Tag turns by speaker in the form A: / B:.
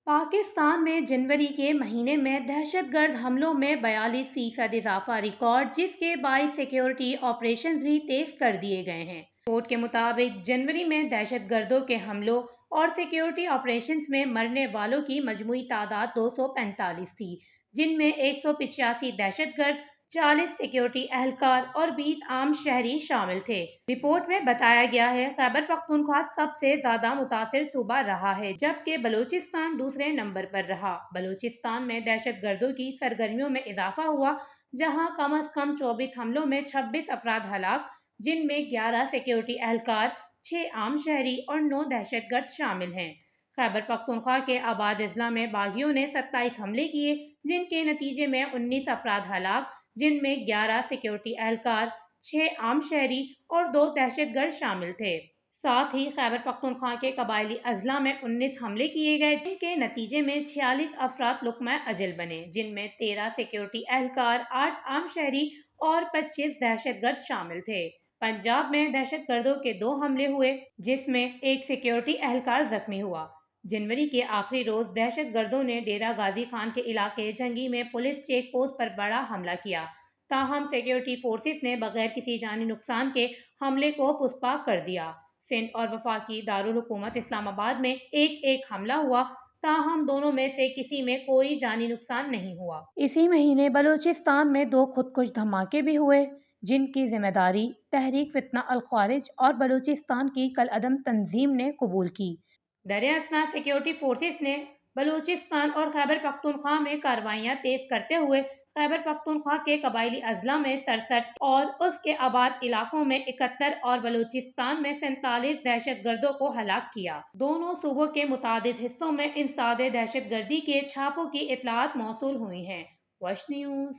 A: پاکستان میں جنوری کے مہینے میں دہشت گرد حملوں میں 42% اضافہ ریکارڈ، جس کے باعث سیکیورٹی آپریشنز بھی تیز کر دیے گئے ہیں۔ رپورٹ کے مطابق جنوری میں دہشت گردوں کے حملوں اور سیکیورٹی آپریشنز میں مرنے والوں کی مجموعی تعداد 245 تھی، جن میں 185 دہشت گرد، 40 سیکیورٹی اہلکار اور 20 عام شہری شامل تھے۔ رپورٹ میں بتایا گیا ہے خیبر پختونخوا سب سے زیادہ متاثر صوبہ رہا ہے، جبکہ بلوچستان دوسرے نمبر پر رہا۔ بلوچستان میں دہشت گردوں کی سرگرمیوں میں اضافہ ہوا، جہاں کم از کم 24 حملوں میں 26 افراد ہلاک، جن میں 11 سیکیورٹی اہلکار، 6 عام شہری اور 9 دہشت گرد شامل ہیں۔ خیبر پختونخوا کے آباد اضلاع میں باغیوں نے 27 حملے کیے، جن کے نتیجے میں 19 افراد ہلاک، جن میں 11 سیکیورٹی اہلکار، 6 عام شہری اور 2 دہشت گرد شامل تھے۔ ساتھ ہی خیبر پختونخوا کے قبائلی اضلاع میں 19 حملے کیے گئے، جن کے نتیجے میں 46 افراد لقمہ اجل بنے، جن میں 13 سیکیورٹی اہلکار، 8 عام شہری اور 25 دہشت گرد شامل تھے۔ پنجاب میں دہشت گردوں کے 2 حملے ہوئے، جس میں ایک سیکیورٹی اہلکار زخمی ہوا۔ جنوری کے آخری روز دہشت گردوں نے ڈیرہ غازی خان کے علاقے جنگی میں پولیس چیک پوسٹ پر بڑا حملہ کیا، تاہم سیکیورٹی فورسز نے بغیر کسی جانی نقصان کے حملے کو پسپا کر دیا۔ سندھ اور وفاقی دارالحکومت اسلام آباد میں ایک حملہ ہوا، تاہم دونوں میں سے کسی میں کوئی جانی نقصان نہیں ہوا۔ اسی مہینے بلوچستان میں 2 خودکش دھماکے بھی ہوئے، جن کی ذمہ داری تحریک فتنہ الخوارج اور بلوچستان کی کالعدم تنظیم نے قبول کی۔ دراصل سیکیورٹی فورسز نے بلوچستان اور خیبر پختونخوا میں کارروائیاں تیز کرتے ہوئے خیبر پختونخوا کے قبائلی اضلاع میں 67 اور اس کے آباد علاقوں میں 71 اور بلوچستان میں 47 دہشت گردوں کو ہلاک کیا۔ دونوں صوبوں کے متعدد حصوں میں انسداد دہشت گردی کے چھاپوں کی اطلاعات موصول ہوئی ہیں۔ وش نیوز